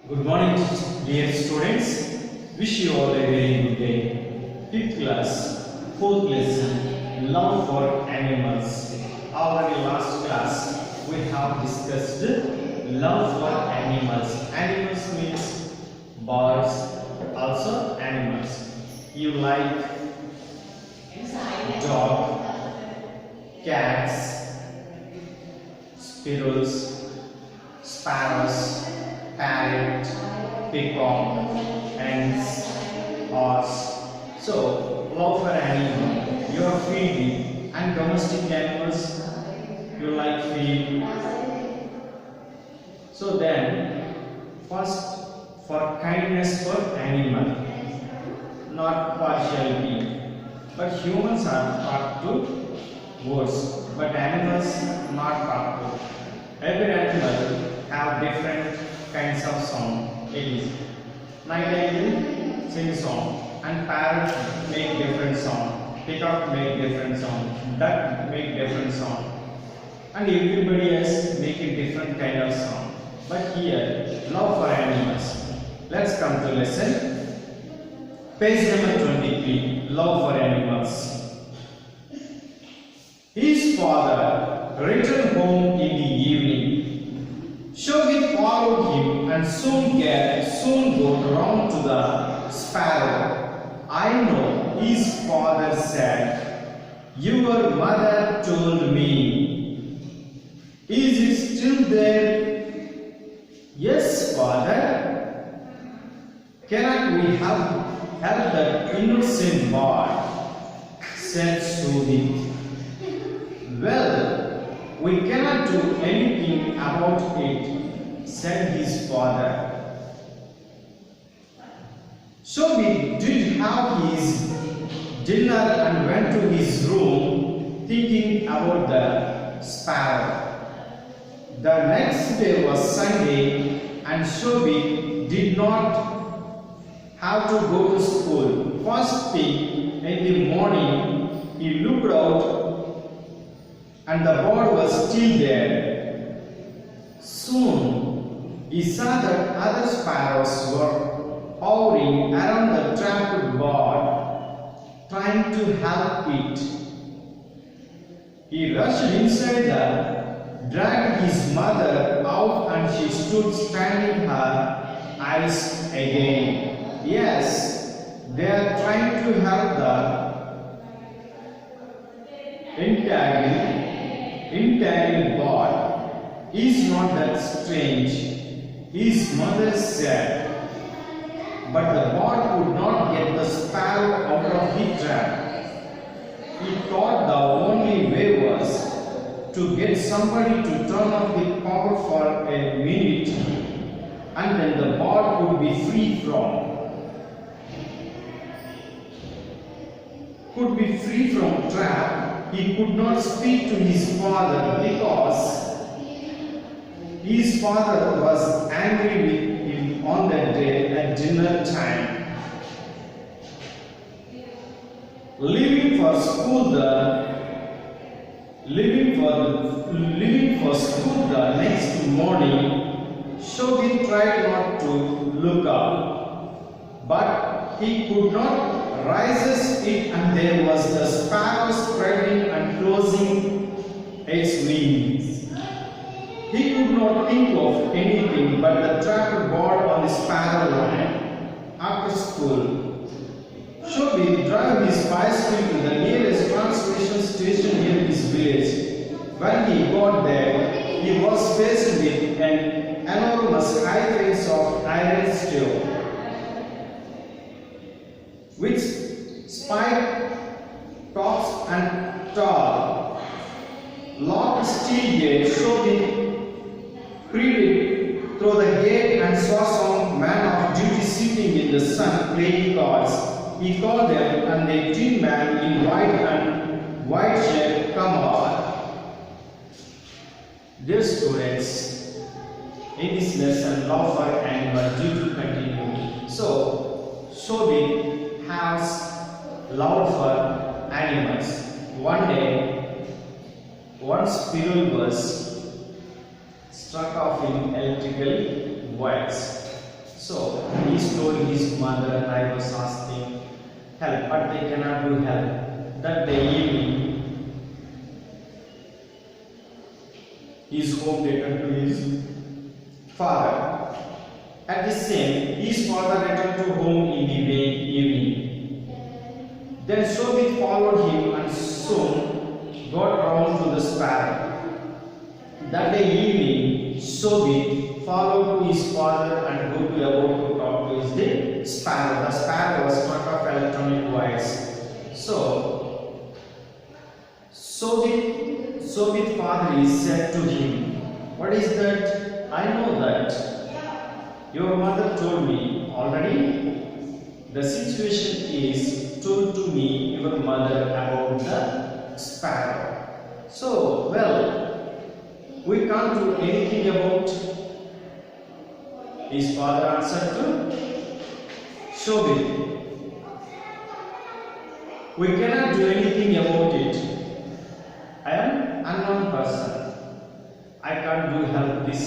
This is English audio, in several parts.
Good morning, dear students. Wish you all a very good day. 5th class, 4th lesson, love for animals. Our last class, we have discussed love for animals. Animals means birds, also animals. You like dog, cats, squirrels, sparrows, parrot, peacock, hens, horse. So, love for animal. You are feeding and domestic animals. You like feed. So then, first for kindness for animal, not partiality. But humans are part to words, but animals not part to. Every animal have different kinds of song. It is nightingale sing song, and parrot make different song, peacock make different song, duck make different song, and everybody else make a different kind of song. But here, love for animals. Let's come to lesson. Page number 23. Love for animals. His father returned home in the evening. Shobit followed him and soon got round to the sparrow. I know, his father said. Your mother told me. Is it still there? Yes, father. Cannot we help that innocent boy? Said Shobit. Well, we cannot do anything about it, said his father. Shobit did have his dinner and went to his room thinking about the sparrow. The next day was Sunday and Shobit did not have to go to school. First thing in the morning, he looked out and the bird was still there. Soon, he saw that other sparrows were hovering around the trapped bird, trying to help it. He rushed inside, dragged his mother out, and she stood standing her eyes again. Yes, they are trying to help the entangled bird. Is not that strange? His mother said. But the bird could not get the sparrow out of the trap. He thought the only way was to get somebody to turn off the power for a minute, and then the bird would be free from trap. He could not speak to his father because his father was angry with him on that day at dinner time. Leaving for school the next morning, Shobit tried not to look up, but he could not rise it, and there was the sparrow spreading and closing its wings. He could not think of anything but the trapped bird on the sparrow line. After school, Shobit drove his bicycle to the nearest transmission station near his village. When he got there, he was faced with an enormous high fence of iron steel, with spiked tops and tall, locked steel gate. Shobit peered through the gate and saw some man of duty sitting in the sun playing cards. He called them, and the tin man in white shirt come out. Dear students, in this lesson, love for animal due to continue. So, Shobit has love for animals. One day, one squirrel was struck off in electrical wires. So he told his mother, and I was asking help, but they cannot do help. That day evening, his home taken to his father. At the same, his father returned to home in the evening. Then Shobit followed him and soon got round to the sparrow. That day evening, Shobit followed to his father and go to about to talk to the sparrow. The sparrow was struck off electronic voice. So, Shobit father is said to him, "What is that? I know that. Your mother told me already. The situation is told to me your mother about the sparrow. So, well, we can't do anything about." His father answered to Shobit, "We cannot do anything about it. I am an unknown person. I can't do help this.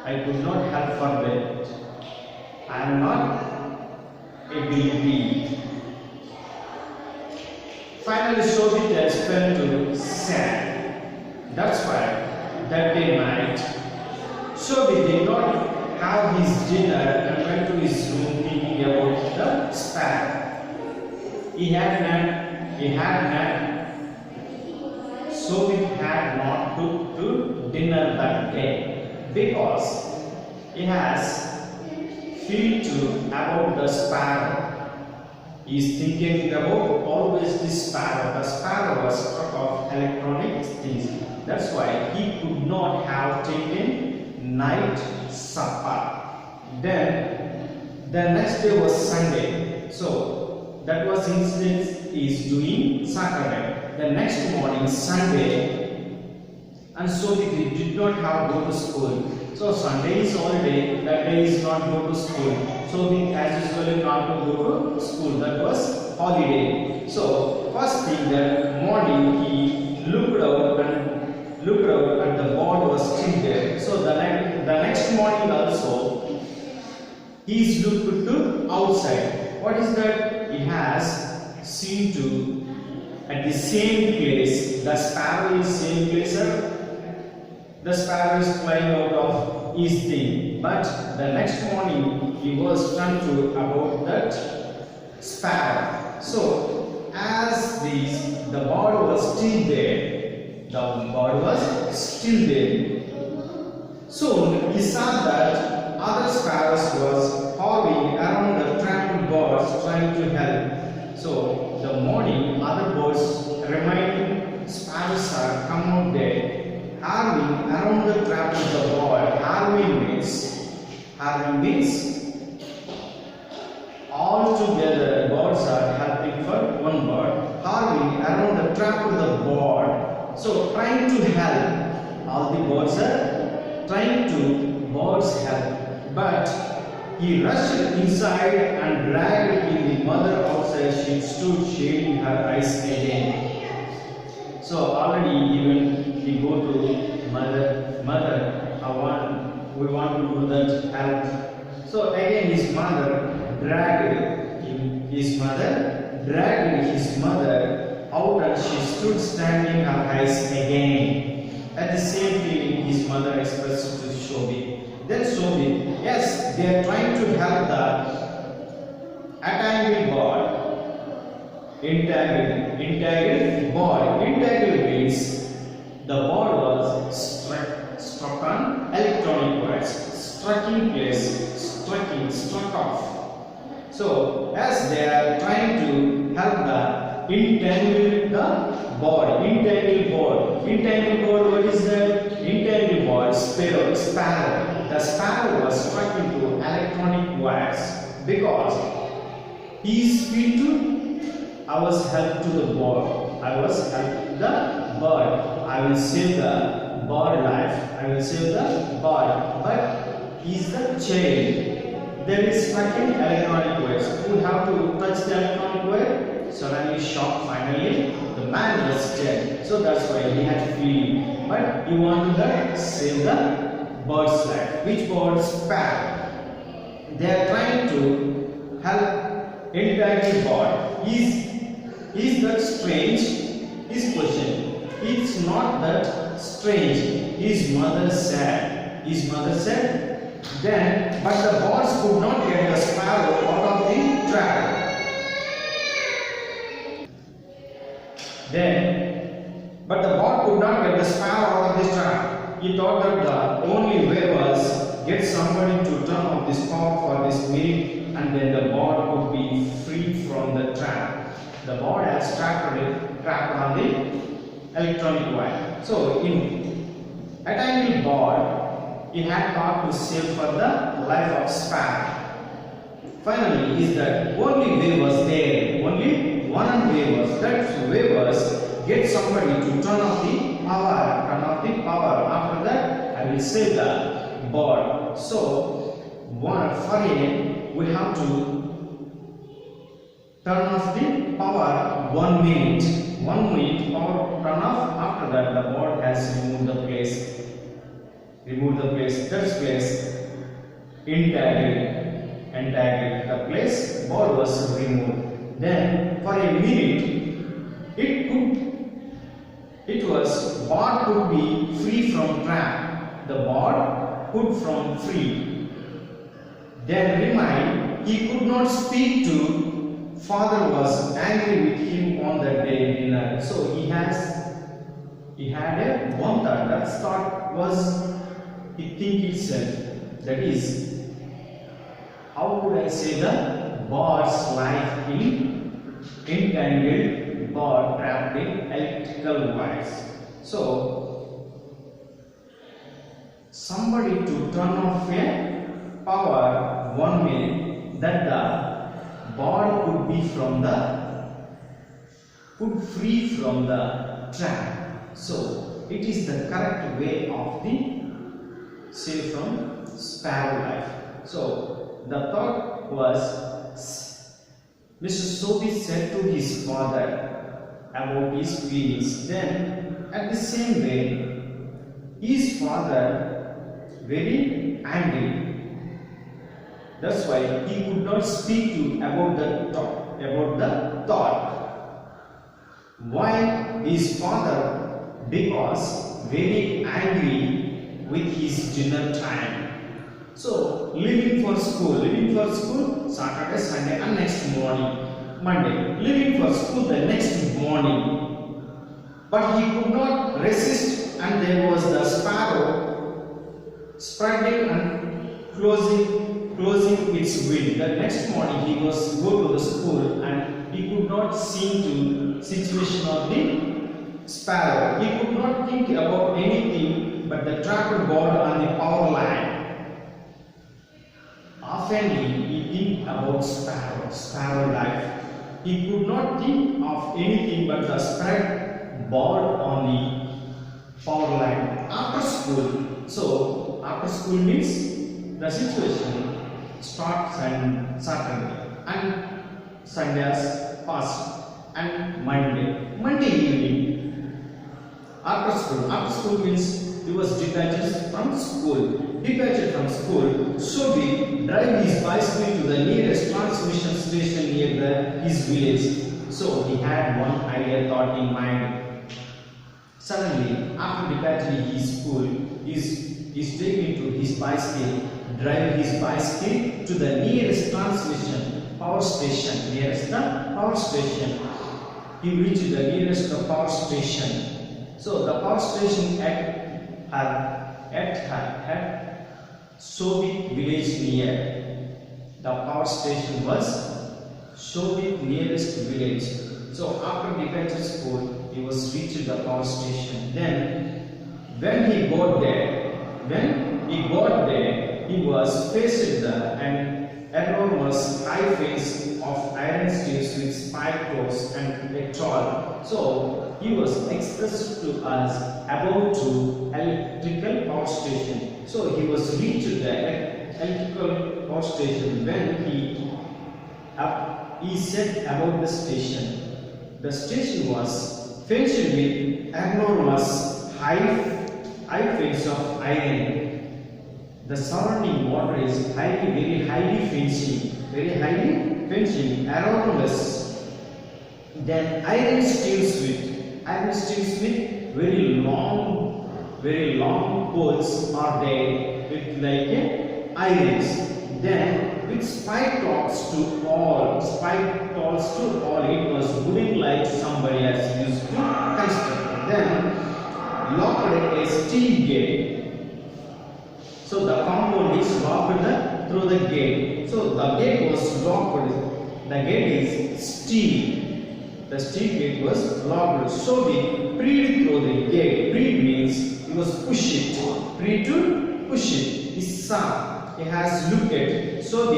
I could not help for that. I am not a baby." Finally, Shobit has fell to sad. That's why that day night, Shobit did not have his dinner and went to his room thinking about the sparrow. He had not. Shobit had not took to dinner that day because he has feel to about the sparrow. He is thinking about always the sparrow. The sparrow was struck off electronic things. That's why he could not have taken night supper. Then the next day was Sunday. So that was incident is doing Saturday. The next morning Sunday, and so he did not have go to school. So Sunday is holiday, that day is not go to school. So he as usually not to go to school. That was holiday. So first thing that morning he looked out and the board was still there. So the next morning also he is looked to outside. What is that? He has seen to at the same place. The sparrow is same place. The sparrow is flying out of his thing. But the next morning he was trying to about that sparrow. So as the bird was still there. The bird was still there. Soon he saw that other sparrows was hovering around the trapped birds trying to help. So the morning other birds reminding sparrows are come out there. Harving around the trap of the bird. Harving means all together birds are helping for one bird. Harving around the trap of the bird. So trying to help. All the birds are trying to help. But he rushed inside and dragged in the mother outside. She stood shading her eyes again. So already even he go to mother, we want to do that help. So again his mother dragged his mother out and she stood standing her eyes again. At the same feeling his mother expressed to Shobit. Then Shobit, yes, they are trying to help the entangled board. Entangled board. Entangled means the board was struck on electronic wires. Struck in place, struck off. So as they are trying to help the entangled the board. Entangled board, what is that? Entangled board, sparrow. The sparrow was struck into electronic wires because he is free to I was help to the bird. I was help the bird. I will save the bird life. I will save the bird. But he is the child. There is stuck in electronic wires. Who have to touch the electronic wire? Suddenly shocked. Finally, the man was dead. So that's why he had feeling. But he wanted to save the bird's life. Which bird? Sparrow. They are trying to help entangled bird. Is that strange? His question. It's not that strange. His mother said. His mother said. Then, but the birds could not get the sparrow out of the trap. But the bird could not get the sparrow out of the trap. He thought that the only way was get somebody to turn off this power for this minute, and then the bird would be freed from the trap. The bird has trapped on the electronic wire. So, in a tiny bird, he had thought to save for the life of sparrow. Finally, is that only way was there. Only one way was. That way was get somebody to turn off the power. Turn off the power. After that, I will save the bird. So, we have to turn off the power 1 minute. 1 minute power turn off. After that, the bird has removed the place. That place entangled. The place bird was removed. Then for a minute, bird could be free from trap. The bird could from free. Then remind, he could not speak to. Father was angry with him on that day dinner. So he had a one thought. That thought was he think itself. That is, how could I say the bird's life in entangled bird trapped in electrical wires? So, somebody to turn off a power 1 minute, that the bird could free from the trap. So, it is the correct way of the save from sparrow life. So, the thought was, Mr. Sophie said to his father about his feelings. Then, at the same way, his father very angry. That's why he could not speak to about the thought. Why his father? Because very angry with his dinner time. So, leaving for school, Saturday, Sunday and next morning, Monday. Leaving for school the next morning. But he could not resist, and there was the sparrow spreading and closing its wing. The next morning he was go to the school, and he could not see to situation of the sparrow. He could not think about anything but the trapped bird on the power line. Oftenly he think about sparrow life. He could not think of anything but the spread bird on the power line. After school, so after school means the situation starts on Saturday and Sundays past and Monday evening. After school means he was detached from school. So he drive his bicycle to the nearest transmission station near his village. So he had one idea thought in mind. Suddenly, after departing his school, he's taken to his bicycle, drive his bicycle to the nearest transmission power station. He reached the nearest power station. So the power station at Soviet village near. The power station was Soviet nearest village. So after departure school, he was reached the power station. Then when he got there, he was faced an enormous high fence of iron stairs with spiked doors and a tall. So he was expressed to us about to electrical power station. So he was reached the electrical power station. When he said about the station. The station was fenced with enormous high fence of iron. The surrounding water is very highly fencing around us. Then iron steel with very long poles are there with like irons. Then with spike talks to all, it was wooden like somebody has used to construct. Then locked a steel gate. So the compound is locked through the gate. So the gate was locked. The gate is steel. The steel gate was locked. So we prayed through the gate. Prayed means he was push it. Prayed to push it. He saw. He has looked at. So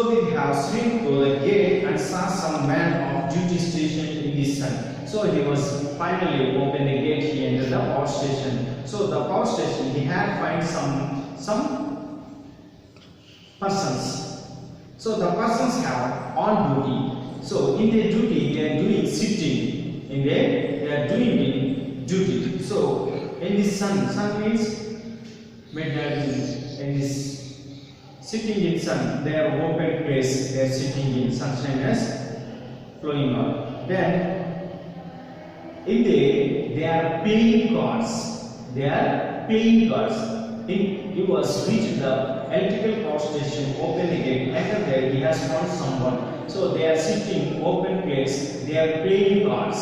we have seen through the gate and saw some man of duty station in the sun. So he was finally opened the gate. He entered the power station. So the power station, he had find some persons. So the persons have on duty. So in their duty, they are doing sitting. They are doing in duty. So in the sun means midnight. In this sitting in sun, they are open place. They are sitting in sunshine as flowing on. Then in they are playing cards. He was reached the electrical power station, open the gate. After that, he has found someone. So they are sitting open place. They are playing cards.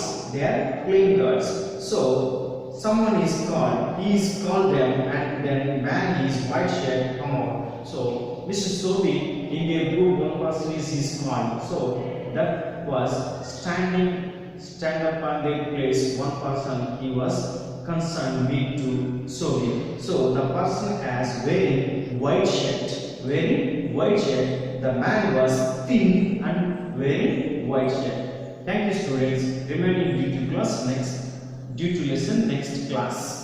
So someone is called. He is called them, and then man is white shirt come out. So Mr. Soviet in the group, one person is called. So that was stand up on their place. One person he was concerned with to Soviet. So the person has very white shirt. The man was thin and very white shirt. Thank you, students. Remaining due to lesson next class.